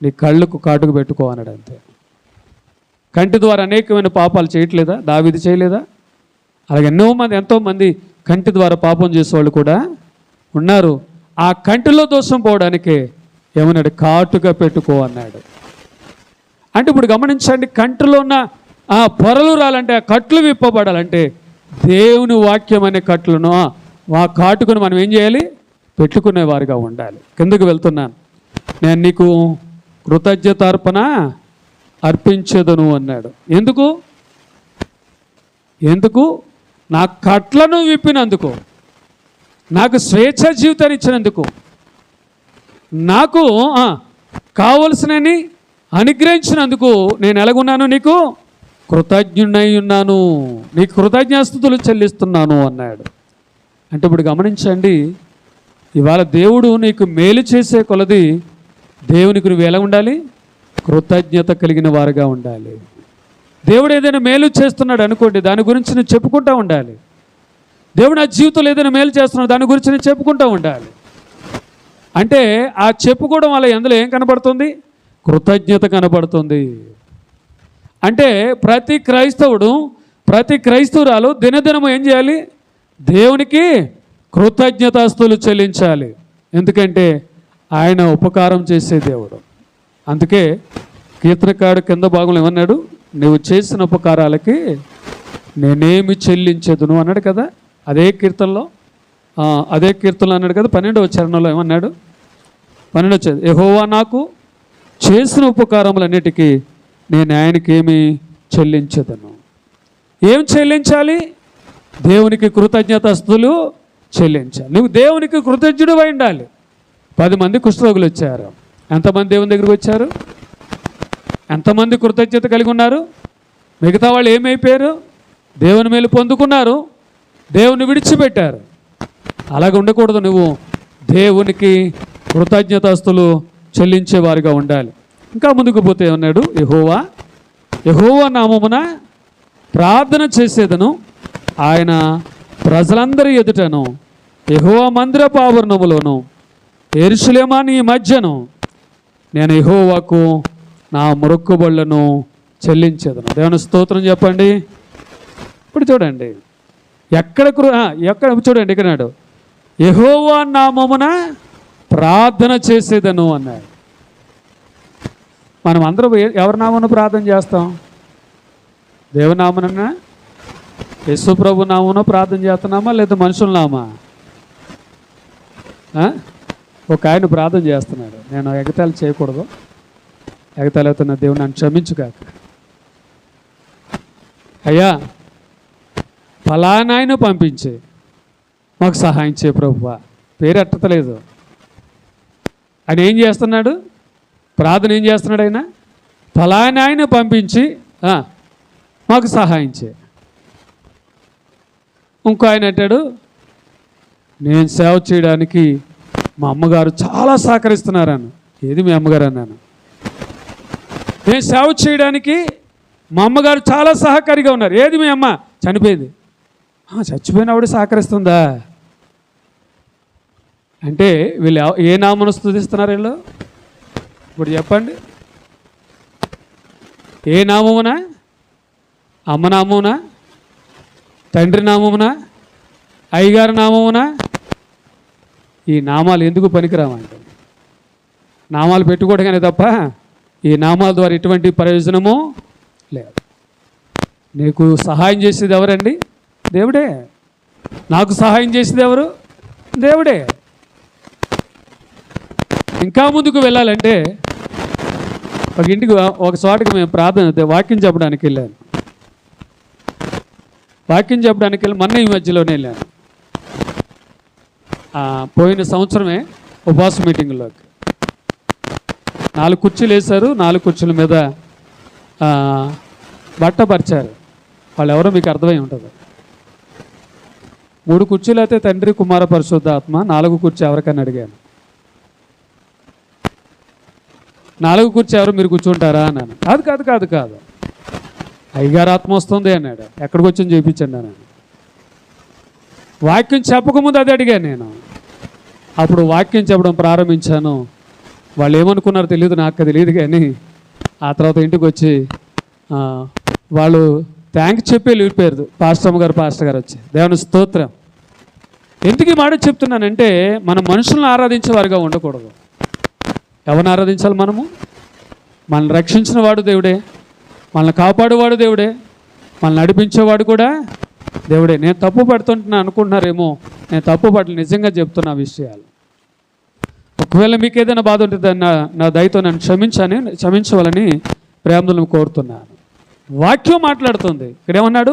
నీ కళ్ళకు కాటుకు పెట్టుకో అన్నాడు. అంతే. కంటి ద్వారా అనేకమైన పాపాలు చేయట్లేదా? దావీదు చేయలేదా? అలాగే ఎంతోమంది కంటి ద్వారా పాపం చేసేవాళ్ళు కూడా ఉన్నారు. ఆ కంటిలో దోషం పోవడానికే ఏమన్నాడు? కాటుగా పెట్టుకో అన్నాడు. అంటే ఇప్పుడు గమనించండి, కంటిలో ఉన్న ఆ పొరలు రాలంటే, ఆ కట్లు విప్పబడాలంటే దేవుని వాక్యం అనే కట్లను, ఆ కాటుకును మనం ఏం చేయాలి? పెట్టుకునేవారుగా ఉండాలి. కిందకు వెళ్తున్నాను. నేను నీకు కృతజ్ఞతార్పణ అర్పించదును అన్నాడు. ఎందుకు? నా కట్లను విప్పినందుకు, నాకు స్వేచ్ఛ జీవితాన్ని ఇచ్చినందుకు, నాకు కావలసినని అనుగ్రహించినందుకు నేను ఎలాగున్నాను? నీకు కృతజ్ఞుడై ఉన్నాను, నీకు కృతజ్ఞాస్తుతులు చెల్లిస్తున్నాను అన్నాడు. అంటే ఇప్పుడు గమనించండి, ఇవాళ దేవుడు నీకు మేలు చేసే కొలది దేవునికి నువ్వు ఎలా ఉండాలి? కృతజ్ఞత కలిగిన వారుగా ఉండాలి. దేవుడు ఏదైనా మేలు చేస్తున్నాడు అనుకోండి, దాని గురించి నేను చెప్పుకుంటూ ఉండాలి. దేవుడు నా జీవితంలో ఏదైనా మేలు చేస్తున్నాడు, దాని గురించి నేను చెప్పుకుంటూ ఉండాలి. అంటే ఆ చెప్పుకోవడం వల్ల ఎందులో ఏం కనబడుతుంది? కృతజ్ఞత కనబడుతుంది. అంటే ప్రతి క్రైస్తవురాలు దినదినము ఏం చేయాలి? దేవునికి కృతజ్ఞతాస్తులు చెల్లించాలి. ఎందుకంటే ఆయన ఉపకారం చేసే దేవుడు. అందుకే కీర్తనకారుడు కింద భాగంలో ఏమన్నాడు? నువ్వు చేసిన ఉపకారాలకి నేనేమి చెల్లించదును అన్నాడు కదా. అదే కీర్తనలో అన్నాడు కదా. 12వ చరణంలో ఏమన్నాడు? 12వ యెహోవా నాకు చేసిన ఉపకారములన్నిటికీ నేను ఆయనకేమి చెల్లించదను. ఏం చెల్లించాలి? దేవునికి కృతజ్ఞతాస్తులు చెల్లించాలి. నువ్వు దేవునికి కృతజ్ఞుడు అయి ఉండాలి. 10 మంది కుష్ఠరోగులు వచ్చారు. ఎంతమంది దేవుని దగ్గరికి వచ్చారు? ఎంతమంది కృతజ్ఞత కలిగి ఉన్నారు? మిగతా వాళ్ళు ఏమైపోయారు? దేవుని మేలు పొందుకున్నారు, దేవుని విడిచిపెట్టారు. అలాగ ఉండకూడదు. నువ్వు దేవునికి కృతజ్ఞతాస్తులు చెల్లించేవారిగా ఉండాలి. ఇంకా ముందుకు పోతే ఉన్నాడు, యెహోవా నామమున ప్రార్థన చేసేదను, ఆయన ప్రజలందరి ఎదుటను, యెహోవా మందిరపు ఆవరణములోను, యెరూషలేము నీ మధ్యను నేను యెహోవాకు నా మొక్కుబడులను చెల్లించేదను. దేవుని స్తోత్రం చెప్పండి. ఇప్పుడు చూడండి ఎక్కడ చూడండి, ఇక్కడ నాడు యెహోవా నామమున ప్రార్థన చేసేదను అన్నాడు. మనం అందరం ఎవరి నామమున ప్రార్థన చేస్తాం? దేవుని నామమున, యేసు ప్రభు నామమున ప్రార్థన చేస్తున్నామా లేదా మనుషుల నామా? ఒక ఆయన ప్రార్థన చేస్తున్నాడు, నేను ఎగతాళి చేయకూడదు, ఎగతాళి అవుతున్న దేవుని నన్ను క్షమించుగాక. అయ్యా ఫలానాయను పంపించే మాకు సహాయం చేయ ప్రభువా, పేరు ఎట్టలేదు. ఆయన ఏం చేస్తున్నాడు? ప్రార్థన ఏం చేస్తున్నాడు? ఆయన ఫలానాయను పంపించి మాకు సహాయం చేయ. ఇంకో ఆయన అంటాడు, నేను సేవ చేయడానికి మా అమ్మగారు చాలా సహకరిస్తున్నారని. ఏది మీ అమ్మగారు అన్నాను? నేను సేవ చేయడానికి మా అమ్మగారు చాలా సహకారిగా ఉన్నారు. ఏది మీ అమ్మ? చనిపోయింది. చచ్చిపోయినప్పుడు సహకరిస్తుందా అంటే వీళ్ళు ఏ నామను స్తుతిస్తున్నారు వీళ్ళు? ఇప్పుడు చెప్పండి, ఏ నామమునా? అమ్మ నామమునా? తండ్రి నామమునా? అయ్యగారి నామమునా? ఈ నామాలు ఎందుకు పనికిరామంటే, నామాలు పెట్టుకోవడమే తప్ప ఈ నామాల ద్వారా ఎటువంటి ప్రయోజనము లేదు. నీకు సహాయం చేసేది ఎవరండి? దేవుడే. నాకు సహాయం చేసేది ఎవరు? దేవుడే. ఇంకా ముందుకు వెళ్ళాలంటే ఒక ఇంటికి, ఒక చోటకి మేము ప్రార్థన వాక్యం చెప్పడానికి వెళ్ళాను. వాక్యం చెప్పడానికి వెళ్ళి మొన్న ఈ మధ్యలోనే వెళ్ళాను. పోయిన సంవత్సరమే ఉపవాస మీటింగ్లోకి 4 కుర్చీలు వేశారు. 4 కుర్చీల మీద బట్ట పరిచారు. వాళ్ళు ఎవరో మీకు అర్థమై ఉంటుంది. 3 కుర్చీలు అయితే తండ్రి, కుమార, పరిశుద్ధాత్మ. 4 కుర్చీ ఎవరికైనా అడిగాను. 4 కుర్చీ ఎవరు మీరు కూర్చుంటారా అన్నాను. కాదు అయ్యగారు ఆత్మ వస్తుంది అన్నాడు. ఎక్కడికి వచ్చి చూపించండి అన్నాను. వాక్యం చెప్పకముందు అది అడిగాను నేను. అప్పుడు వాక్యం చెప్పడం ప్రారంభించాను. వాళ్ళు ఏమనుకున్నారో తెలియదు, నాకు తెలియదు. కానీ ఆ తర్వాత ఇంటికి వచ్చి వాళ్ళు థ్యాంక్స్ చెప్పి వెళ్ళిపోయారు. పాస్టర్ గారు వచ్చి, దేవుని స్తోత్రం. ఎందుకు ఈ మాట చెప్తున్నానంటే, మనం మనుషులను ఆరాధించేవారుగా ఉండకూడదు. ఎవరిని ఆరాధించాలి మనము? మనల్ని రక్షించిన వాడు దేవుడే, మనల్ని కాపాడువాడు దేవుడే, మనల్ని నడిపించేవాడు కూడా దేవుడే. నేను తప్పు పడుతుంటున్నా అనుకుంటున్నారేమో, నేను తప్పు పడలు, నిజంగా చెప్తున్నా విషయాలు. ఒకవేళ మీకు ఏదైనా బాధ ఉంటుంది నా దయతో నన్ను క్షమించవాలని ప్రేమలను కోరుతున్నాను. వాక్యం మాట్లాడుతుంది. ఇక్కడ ఏమన్నాడు?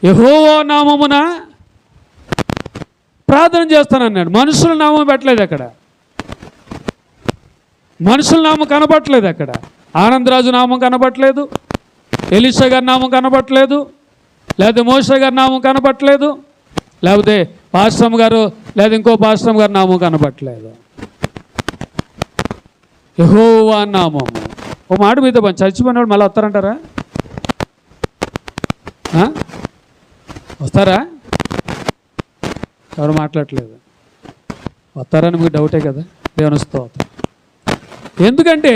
యెహోవా నామమున ప్రార్థన చేస్తానన్నాడు. మనుషుల నామం పెట్టలేదు అక్కడ. మనుషుల నామం కనబట్టలేదు అక్కడ. ఆనందరాజు నామం కనబట్టలేదు, ఎలీషా గారి నామం కనబట్టలేదు, లేకపోతే మోషే గారి నామం కనబట్టలేదు, లేకపోతే పాస్టర్ గారు లేదా ఇంకో పాస్టర్ గారి నామం కనబట్టలేదు. యెహోవా నామము. ఓ మాట మీతో చచ్చిపోయినవాడు మళ్ళీ వస్తారంటారా? వస్తారా? ఎవరు మాట్లాడట్లేదు. వస్తారని మీకు డౌటే కదా. దేవుని స్తోత్రం. ఎందుకంటే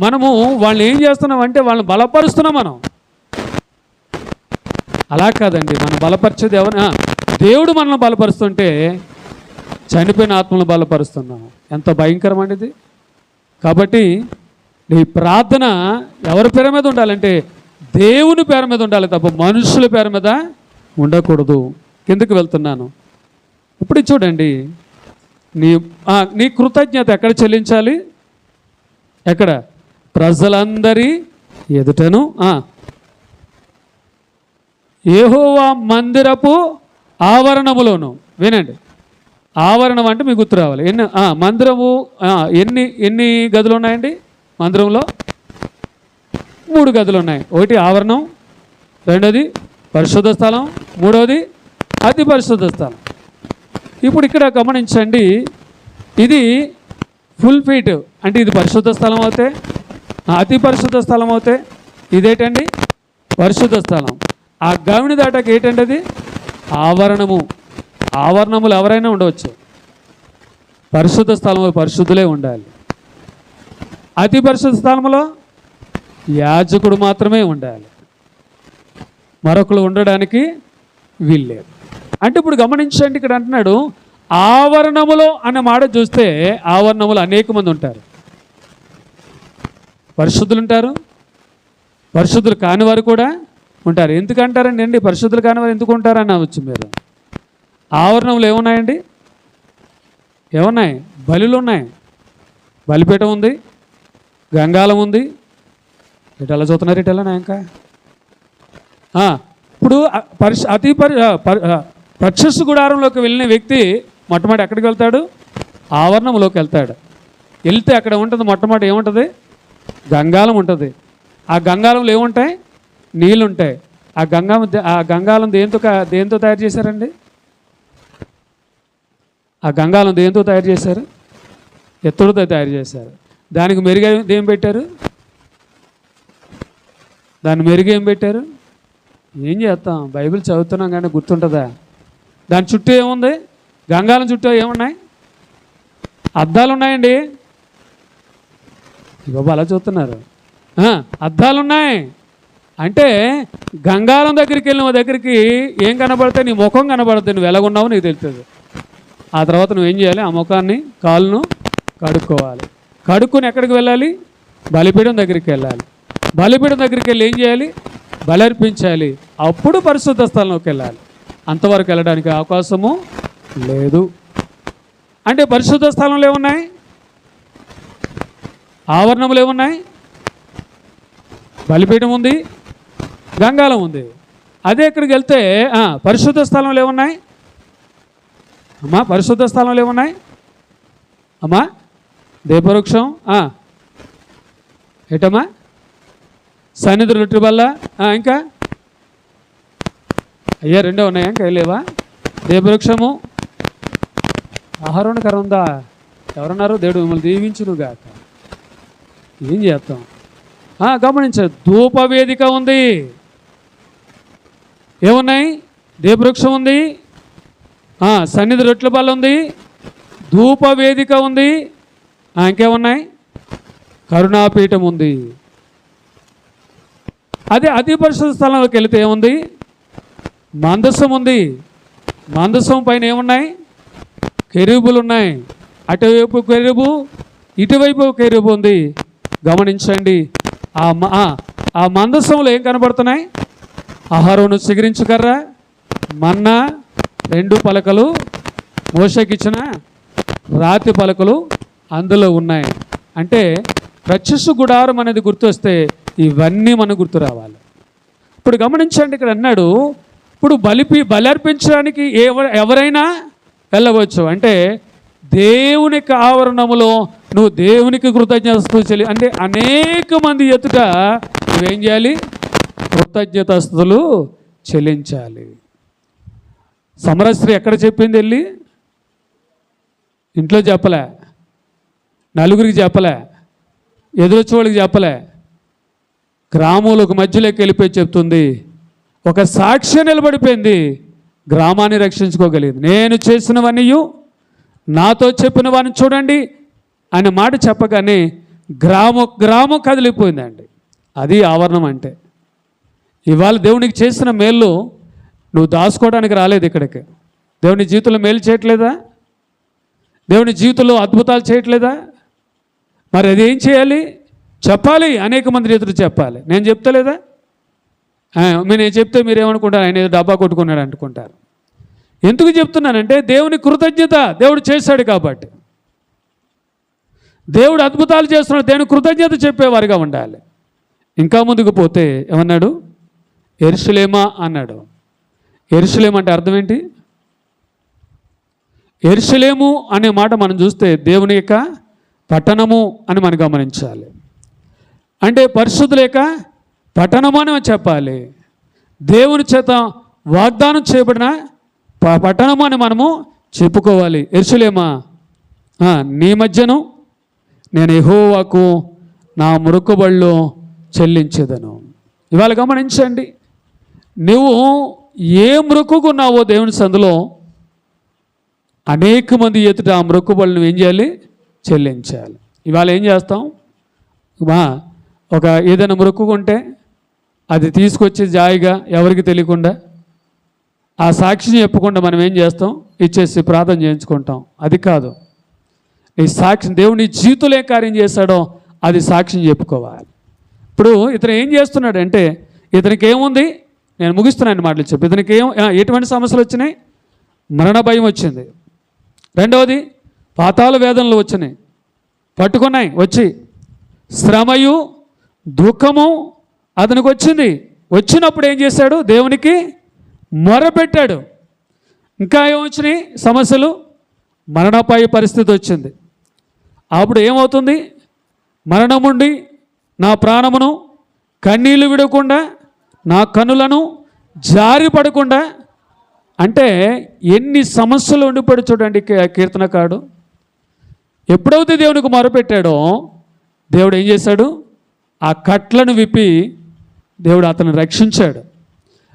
మనము వాళ్ళని ఏం చేస్తున్నామంటే వాళ్ళని బలపరుస్తున్నాం మనం. అలా కాదండి, మనం బలపరిచేది ఎవరు? దేవుడు మనల్ని బలపరుస్తుంటే చనిపోయిన ఆత్మలను బలపరుస్తున్నాము. ఎంత భయంకరమండి ఇది. కాబట్టి నీ ప్రార్థన ఎవరి పేరు మీద ఉండాలంటే దేవుని పేరు మీద ఉండాలి తప్ప మనుషుల పేరు మీద ఉండకూడదు. కిందకి వెళ్తున్నాను. ఇప్పుడు చూడండి, నీ కృతజ్ఞత ఎక్కడ చెల్లించాలి? ఎక్కడ? ప్రజలందరి ఎదుటను, యెహోవా మందిరపు ఆవరణములోను. వినండి, ఆవరణం అంటే మీకు గుర్తు రావాలి. మందిరము ఎన్ని గదులు ఉన్నాయండి? మందిరంలో 3 గదులు ఉన్నాయి. ఒకటి ఆవరణం, రెండోది పరిశుద్ధ స్థలం, మూడోది అతి పరిశుద్ధ స్థలం. ఇప్పుడు ఇక్కడ గమనించండి, ఇది ఫుల్ ఫీట్ అంటే ఇది పరిశుద్ధ స్థలం అవుతే, అతి పరిశుద్ధ స్థలం అవుతే ఇదేంటండి పరిశుద్ధ స్థలం. ఆ గవిని దాటాక ఏంటండి అది ఆవరణము. ఆవరణములు ఎవరైనా ఉండవచ్చు, పరిశుద్ధ స్థలంలో పరిశుద్ధులే ఉండాలి. అతి పరిశుద్ధ స్థలంలో యాజకుడు మాత్రమే ఉండాలి, మరొకరు ఉండడానికి వీల్లేదు. అంటే ఇప్పుడు గమనించండి, ఇక్కడ అంటున్నాడు ఆవరణములో అన్న మాట చూస్తే ఆవరణములు అనేక మంది ఉంటారు. పరిశుద్ధులు ఉంటారు, పరిశుద్ధులు కాని వారు కూడా ఉంటారు. ఎందుకంటారండి అండి పరిశుద్ధులు కాని వారు ఎందుకు ఉంటారని అనవచ్చు మీరు. ఆవరణములు ఏమున్నాయండి? ఏమున్నాయి? బలులు ఉన్నాయి, బలిపీఠం ఉంది, గంగాలం ఉంది. ఇటలా చూస్తున్నారు, ఇటలా ఇంకా ఇప్పుడు ప్రత్యక్ష గుడారంలోకి వెళ్ళిన వ్యక్తి మొట్టమొదటి ఎక్కడికి వెళ్తాడు? ఆవరణంలోకి వెళ్తాడు. వెళ్తే అక్కడ ఉంటుంది మొట్టమొదటి ఏముంటుంది? గంగాలం ఉంటుంది. ఆ గంగాలంలో ఏముంటాయి? నీళ్ళు ఉంటాయి. ఆ గంగాలం దేంతో తయారు చేశారండి? ఆ గంగాలం దేంతో తయారు చేశారు? ఎత్తుడితో తయారు చేశారు. దానికి మెరుగు ఏం పెట్టారు? దాన్ని మెరుగు ఏం పెట్టారు? ఏం చేస్తాం, బైబిల్ చదువుతున్నాం కానీ గుర్తుంటుందా? దాని చుట్టూ ఏముంది? గంగాలం చుట్టూ ఏమున్నాయి? అద్దాలు ఉన్నాయండి. బాబు అలా చూస్తున్నారు. అద్దాలు ఉన్నాయి. అంటే గంగాలం దగ్గరికి వెళ్ళిన దగ్గరికి ఏం కనబడతాయి? నీ ముఖం కనబడుతుంది, నువ్వు ఎలాగున్నావు నీకు తెలుస్తుంది. ఆ తర్వాత నువ్వేం చేయాలి? ఆ ముఖాన్ని కాళ్ళను కడుక్కోవాలి. కడుక్కొని ఎక్కడికి వెళ్ళాలి? బలిపీఠం దగ్గరికి వెళ్ళాలి. బలిపీఠం దగ్గరికి వెళ్ళి ఏం చేయాలి? బలి అర్పించాలి. అప్పుడు పరిశుద్ధ స్థలంలోకి వెళ్ళాలి. అంతవరకు వెళ్ళడానికి అవకాశము లేదు. అంటే పరిశుద్ధ స్థలంలో ఏమున్నాయి? ఆవరణములు ఏమున్నాయి? బలిపీఠం ఉంది, గంగాలం ఉంది. అదే ఇక్కడికి వెళ్తే పరిశుద్ధ స్థలంలో ఏమున్నాయి అమ్మా? పరిశుద్ధ స్థలంలో ఏమున్నాయి అమ్మా? దీపవృక్షం, ఏటమ్మా? సన్నిధి రొట్టె బల్ల, ఇంకా అయ్యా రెండో ఉన్నాయా? ఇంకా లేవా? దీపవృక్షము, ఆహారం కర ఉందా? ఎవరన్నారు? దేవుడు మిమ్మల్ని దీవించునుగా. ఏం చేస్తాం? గమనించారు. ధూపవేదిక ఉంది. ఏమున్నాయి? దీపవృక్షం ఉంది, సన్నిధి రొట్టెల బల్ల ఉంది, ధూపవేదిక ఉంది, ఇంకేమున్నాయి? కరుణాపీఠం ఉంది. అదే అతి పరిశుద్ధ స్థలంలోకి వెళితే ఏముంది? మందసం ఉంది. మందసం పైన ఏమున్నాయి? కెరూబులు ఉన్నాయి. అటువైపు కెరూబు, ఇటువైపు కెరూబు ఉంది. గమనించండి. ఆ మందసంలో ఏం కనబడుతున్నాయి? అహరోను చిగురించు కర్ర, మన్నా, 2 పలకలు, మోషేకిచ్చిన రాతి పలకలు అందులో ఉన్నాయి. అంటే ప్రత్యక్ష గుడారం అనేది గుర్తొస్తే ఇవన్నీ మనకు గుర్తు రావాలి. ఇప్పుడు గమనించండి, ఇక్కడ అన్నాడు ఇప్పుడు బలి అర్పించడానికి ఎవరైనా వెళ్ళవచ్చు. అంటే దేవునికి ఆవరణములో నువ్వు దేవునికి కృతజ్ఞతాస్తుతులు అంటే అనేక మంది ఎదుట నువ్వేం చేయాలి? కృతజ్ఞతాస్తుతులు చెల్లించాలి. సమరస్త్రీ ఎక్కడ చెప్పింది? వెళ్ళి ఇంట్లో చెప్పలే, నలుగురికి చెప్పలే, ఎదురొచ్చే వాళ్ళకి చెప్పలే, గ్రామంలోకి మధ్యలోకి వెళ్ళిపోయి చెప్తుంది. ఒక సాక్ష్య నిలబడిపోయింది, గ్రామాన్ని రక్షించుకోగలిగింది. నేను చేసినవన్నీ నాతో చెప్పినవన్నీ చూడండి అనే మాట చెప్పగానే గ్రామం కదిలిపోయిందండి. అది ఆవరణం అంటే. ఇవాళ దేవునికి చేసిన మేలు నువ్వు దాచుకోవడానికి రాలేదు ఇక్కడికి. దేవుని జీవితంలో మేలు చేయట్లేదా? దేవుని జీవితంలో అద్భుతాలు చేయట్లేదా? మరి అది ఏం చేయాలి? చెప్పాలి. అనేక మంది ఎదురు చెప్పాలి. నేను చెప్తలేదా? నేను చెప్తే మీరు ఏమనుకుంటారు? ఆయన ఏదో డబ్బా కొట్టుకున్నాడు అనుకుంటారు. ఎందుకు చెప్తున్నానంటే దేవుని కృతజ్ఞత. దేవుడు చేశాడు కాబట్టి, దేవుడు అద్భుతాలు చేస్తున్నాడు, దేవుని కృతజ్ఞత చెప్పేవారుగా ఉండాలి. ఇంకా ముందుకు పోతే ఏమన్నాడు? యెరూషలేమా అన్నాడు. యెరూషలేము అంటే అర్థం ఏంటి? యెరూషలేము అనే మాట మనం చూస్తే దేవుని యొక్క పట్టణము అని మనం గమనించాలి. అంటే పరిశుద్ధుల యొక్క పట్టణము అని చెప్పాలి. దేవుని చేత వాగ్దానం చేయబడిన పట్టణము అని మనము చెప్పుకోవాలి. యెరూషలేమా నీ మధ్యను నేను యెహోవాకు నా మొక్కుబడులు చెల్లించేదను. ఇవాళ గమనించండి, నువ్వు ఏ మొక్కుకున్నావో దేవుని సందులో అనేక మంది ఎదుట ఆ మొక్కుబడులు నువ్వు ఏం చేయాలి? చెల్లించాలి. ఇవాళ ఏం చేస్తాం? ఒక ఏదైనా మొక్కుకుంటే అది తీసుకొచ్చి జాయిగా ఎవరికి తెలియకుండా ఆ సాక్షిని చెప్పకుండా మనం ఏం చేస్తాం? ఇచ్చేసి ప్రార్థన చేయించుకుంటాం. అది కాదు. ఈ సాక్షి దేవుని జీవితంలో ఏ కార్యం చేశాడో అది సాక్షిని చెప్పుకోవాలి. ఇప్పుడు ఇతను ఏం చేస్తున్నాడంటే, ఇతనికి ఏముంది? నేను ముగిస్తున్నాను మాటలు చెప్పి. ఇతనికి ఎటువంటి సమస్యలు వచ్చినాయి? మరణ భయం వచ్చింది. రెండవది పాతాళ వేదనలు వచ్చినాయి, పట్టుకున్నాయి. వచ్చి శ్రమయు దుఃఖము అతనికి వచ్చింది. వచ్చినప్పుడు ఏం చేశాడు? దేవునికి మొరపెట్టాడు. ఇంకా ఏమొచ్చినాయి సమస్యలు? మరణపాయ పరిస్థితి వచ్చింది. అప్పుడు ఏమవుతుంది? మరణముండి నా ప్రాణమును కన్నీళ్లు విడకుండా నా కన్నులను జారి పడకుండా, అంటే ఎన్ని సమస్యలు ఉండిపడి చూడండి కీర్తనకాడు. ఎప్పుడైతే దేవునికి మొరపెట్టాడో దేవుడు ఏం చేశాడు? ఆ కట్లను విప్పి దేవుడు అతను రక్షించాడు.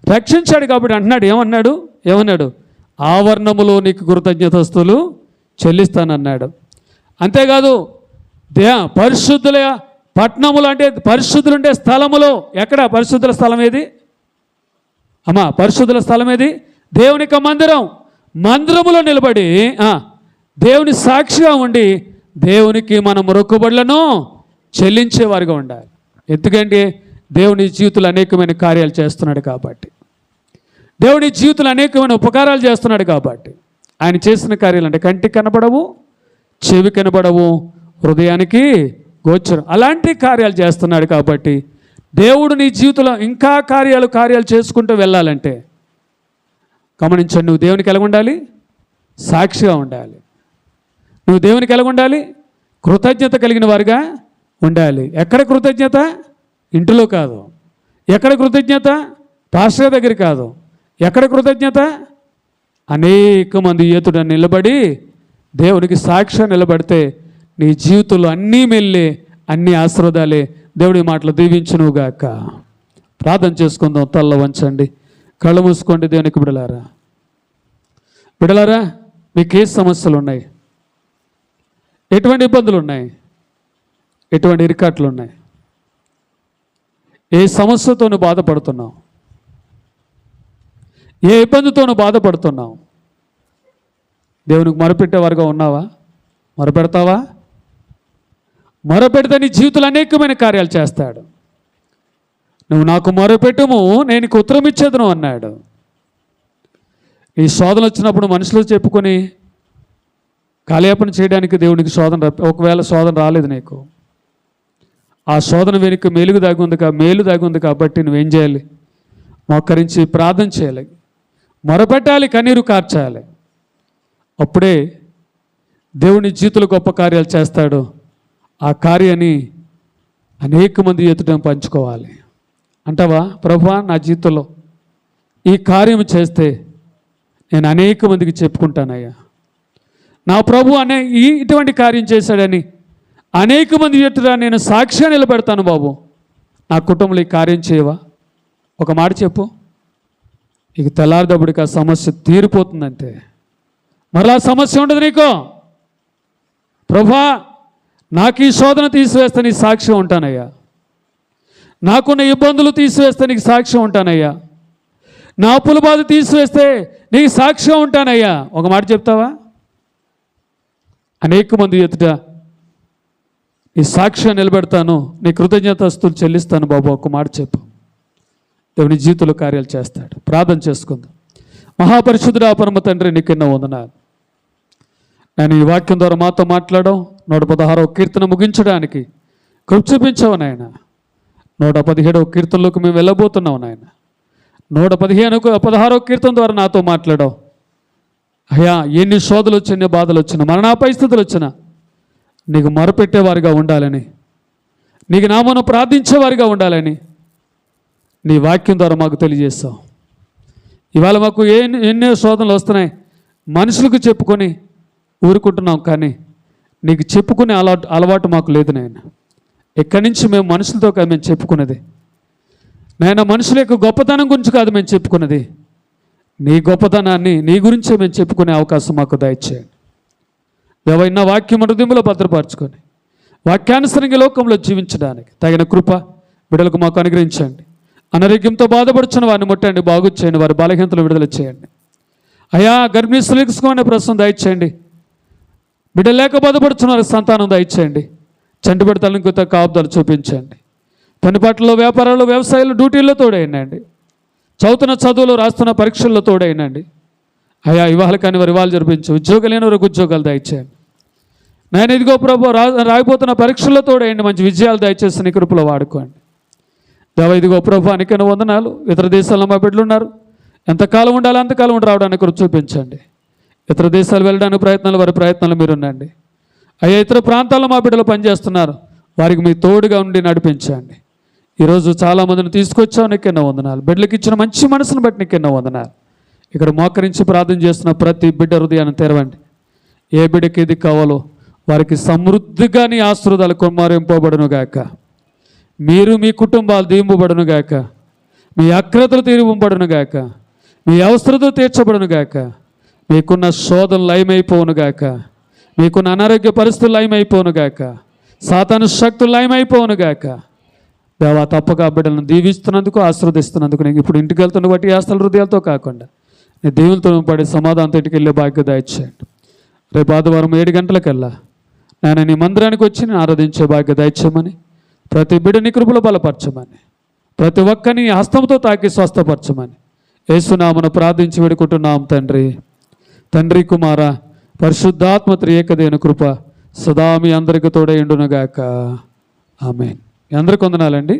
కాబట్టి అంటున్నాడు, ఏమన్నాడు? ఆవరణములో నీకు కృతజ్ఞతాస్తులు చెల్లిస్తానన్నాడు. అంతేకాదు, పరిశుద్ధుల పట్టణములు, అంటే పరిశుద్ధులు ఉండే స్థలములో, ఎక్కడ పరిశుద్ధుల స్థలం ఏది అమ్మా? పరిశుద్ధుల స్థలం ఏది? దేవుని యొక్క మందిరములో నిలబడి దేవుని సాక్షిగా ఉండి దేవునికి మన మొక్కుబడులను చెల్లించేవారుగా ఉండాలి. ఎందుకంటే దేవుని జీవితంలో అనేకమైన కార్యాలు చేస్తున్నాడు కాబట్టి, దేవుని జీవితంలో అనేకమైన ఉపకారాలు చేస్తున్నాడు కాబట్టి, ఆయన చేసిన కార్యాలు అంటే కంటికి కనపడవు, చెవి కనపడవు, హృదయానికి గోచరం, అలాంటి కార్యాలు చేస్తున్నాడు కాబట్టి, దేవుడు నీ జీవితంలో ఇంకా కార్యాలు చేసుకుంటూ వెళ్ళాలంటే గమనించండి, నువ్వు దేవునికి ఎలా ఉండాలి? సాక్షిగా ఉండాలి. నువ్వు దేవునికి ఎలా ఉండాలి? కృతజ్ఞత కలిగిన వారుగా ఉండాలి. ఎక్కడ కృతజ్ఞత? ఇంటిలో కాదు. ఎక్కడ కృతజ్ఞత? పాస్టర్ దగ్గర కాదు. ఎక్కడ కృతజ్ఞత? అనేక మంది ఎదుట నిలబడి దేవునికి సాక్షిగా నిలబడితే నీ జీవితంలో అన్నీ మెల్లే, అన్ని ఆశీర్వాదాలే. దేవుడి మాటలు దీవించునుగాక. ప్రార్థన చేసుకుందాం. తల్ల వంచండి, కళ్ళు మూసుకోండి. దేవునికి బిడలారా, మీకు ఏ సమస్యలు ఉన్నాయి? ఎటువంటి ఇబ్బందులు ఉన్నాయి? ఎటువంటి ఇరుకాట్లు ఉన్నాయి? ఏ సమస్యతోనూ బాధపడుతున్నావు? ఏ ఇబ్బందితోనూ బాధపడుతున్నావు? దేవునికి మొరపెట్టేవారుగా ఉన్నావా? మొరపెడతావా? మొరపెడితే నీ జీవితంలో అనేకమైన కార్యాలు చేస్తాడు. నువ్వు నాకు మొరపెట్టుము, నేను నీకు ఉత్తరం ఇచ్చేదను అన్నాడు. ఈ శోధన వచ్చినప్పుడు మనుషులు చెప్పుకొని కాలయాపన చేయడానికి దేవునికి ఒకవేళ శోధన రాలేదు నీకు, ఆ శోధన వెనుక మేలు దాగి ఉంది కాబట్టి నువ్వేం చేయాలి? మోకరించి ప్రార్థన చేయాలి, మొరపెట్టాలి, కన్నీరు కార్చాలి. అప్పుడే దేవుని జీవితంలో గొప్ప కార్యాలు చేస్తాడు. ఆ కార్యాన్ని అనేక మంది ఎదుట పంచుకోవాలి. అంటావా? ప్రభువా, నా జీవితంలో ఈ కార్యం చేస్తే నేను అనేక మందికి చెప్పుకుంటానయ్యా. నా ప్రభు ఇటువంటి కార్యం చేశాడని అనేక మంది ఎదుట నేను సాక్షిగా నిలబెడతాను. బాబు, నా కుటుంబంలో ఈ కార్యం చేయవా? ఒక మాట చెప్పు, ఇక తెల్లారిదప్పటికి ఆ సమస్య తీరిపోతుందంటే మరలా సమస్య ఉండదు నీకు. ప్రభువా, నాకు ఈ శోధన తీసివేస్తే నీకు సాక్ష్యం ఉంటానయ్యా. నాకున్న ఇబ్బందులు తీసివేస్తే నీకు సాక్ష్యం ఉంటానయ్యా. నా అప్పుల బాధ తీసివేస్తే నీకు సాక్ష్యం ఉంటానయ్యా. ఒక మాట చెప్తావా? అనేక మంది ఎదుట నీ సాక్ష్యం నిలబెడతాను, నీ కృతజ్ఞతాస్తులు చెల్లిస్తాను బాబు. ఒక మాట చెప్పు. దేవుని జీవితంలో కార్యాలు చేస్తాడు. ప్రార్థన చేసుకుందాం. మహాపరిశుద్ధుడా పరమ తండ్రి, నీకు ఎన్నో వందనాలు. నేను ఈ వాక్యం ద్వారా మాతో మాట్లాడడం 116వ కీర్తన ముగించడానికి కృప చూపించావు నాయన. 117వ కీర్తనలోకి మేము వెళ్ళబోతున్నావు నాయన. 116వ కీర్తన ద్వారా నాతో మాట్లాడావు అయ్యా. ఎన్ని శోధలు వచ్చినా, ఎన్ని బాధలు వచ్చినా, మరణాపాయ స్థితులు వచ్చినా నీకు మొరపెట్టేవారుగా ఉండాలని, నీకు నామను ప్రార్థించేవారుగా ఉండాలని నీ వాక్యం ద్వారా మాకు తెలియజేస్తావు. ఇవాళ మాకు ఎన్నో శోధనలు వస్తున్నాయి, మనుషులకు చెప్పుకొని ఊరుకుంటున్నాం. కానీ నీకు చెప్పుకునే అలవాటు మాకు లేదు నాయన. ఇక్కడి నుంచి మేము మనుషులతో కాదు మేము చెప్పుకున్నది నాయన, మనుషుల యొక్క గొప్పతనం గురించి కాదు మేము చెప్పుకున్నది, నీ గొప్పతనాన్ని నీ గురించే మేము చెప్పుకునే అవకాశం మాకు దయచేయండి. దేవైనా వాక్యం హృదయంలో భద్రపరచుకొని వాక్యానుసరంగా లోకంలో జీవించడానికి తగిన కృప బిడ్డలకు మాకు అనుగ్రహించండి. అనారోగ్యంతో బాధపడుచున్న వారిని ముట్టండి, బాగు చేయండి, వారి బలహీనతలు విడుదల చేయండి. అయా గర్భిణీ స్త్రీలకు ప్రస్తుతం దయచేయండి. బిడ్డ లేక బాధపడుచున్న వారికి సంతానం దయచేయండి. చంటి బిడ్డలకు కాపుదలు చూపించండి. పనిపాట్లలో, వ్యాపారాల్లో, వ్యవసాయాల్లో, డ్యూటీల్లో తోడైనండి. చదువుతున్న చదువులు, రాస్తున్న పరీక్షల్లో తోడైనండి. అయా ఇవాళ కానీ వారి ఇవాళ జరిపించి ఉద్యోగాలు లేని వారికి ఉద్యోగాలు దయచేయండి. నేను ఇదిగో ప్రభు రాయిపోతున్న పరీక్షల్లో తోడైండి, మంచి విజయాలు దయచేసి నీ కృపలో వాడుకోండి. దేవ ఇదిగో ప్రభు అనేకైనా వందనాలు. ఇతర దేశాల్లో మా బిడ్డలు ఉన్నారు, ఎంతకాలం ఉండాలి అంతకాలం ఉండి రావడానికి కృప చూపించండి. ఇతర దేశాలు వెళ్ళడానికి ప్రయత్నాలు, వారి ప్రయత్నాలు మీరు ఉండండి. అయ్యా ఇతర ప్రాంతాల్లో మా బిడ్డలు పనిచేస్తున్నారు, వారికి మీ తోడుగా ఉండి నడిపించండి. ఈరోజు చాలామందిని తీసుకొచ్చావు, నీకెన్నో వందనాలు. బిడ్డలకు ఇచ్చిన మంచి మనసును బట్టి నీకెన్నో వందనాలు. ఇక్కడ మోకరించి ప్రార్థన చేస్తున్న ప్రతి బిడ్డ హృదయాన్ని తెరవండి. ఏ బిడ్డకి ఏది కావాలో వారికి సమృద్ధిగా నీ ఆశీర్వాదాలు కుమ్మరింపబడును గాక. మీరు మీ కుటుంబాలు దీంపబడును గాక. మీ అక్రతలు తీర్పబడును గాక. మీ అవసరతలు తీర్చబడును గాక. మీకున్న శోధన లయమైపోవును గాక. మీకున్న అనారోగ్య పరిస్థితులు లయమైపోవును గాక. సాతాను శక్తులు లయమైపోవును గాక. దేవా తప్పక బిడ్డలను దీవిస్తున్నందుకు, ఆశీర్వదిస్తున్నందుకు నేను ఇప్పుడు ఇంటికి వెళ్తున్న బట్టి ఆస్తుల హృదయాలతో కాకుండా నీ దేవులతో పడే సమాధానంతో ఇంటికి వెళ్ళే భాగ్య దయచేయండి. రేపు ఆదివారం 7 గంటలకల్లా నేను నీ మందిరానికి వచ్చి నేను ఆరాధించే భాగ్య దయచేయమని, ప్రతి బిడ్డని కృపలో బలపరచమని, ప్రతి ఒక్కరిని హస్తంతో తాకి స్వస్థపరచమని యేసునామమున ప్రార్థించి వేడుకుంటున్నాం తండ్రి. తండ్రి, కుమార, పరిశుద్ధాత్మ త్రియేకదేవుని కృప సదా మీ అందరికీ తోడై ఉండునుగాక. ఆమేన్. అందరికీ వందనాలండి.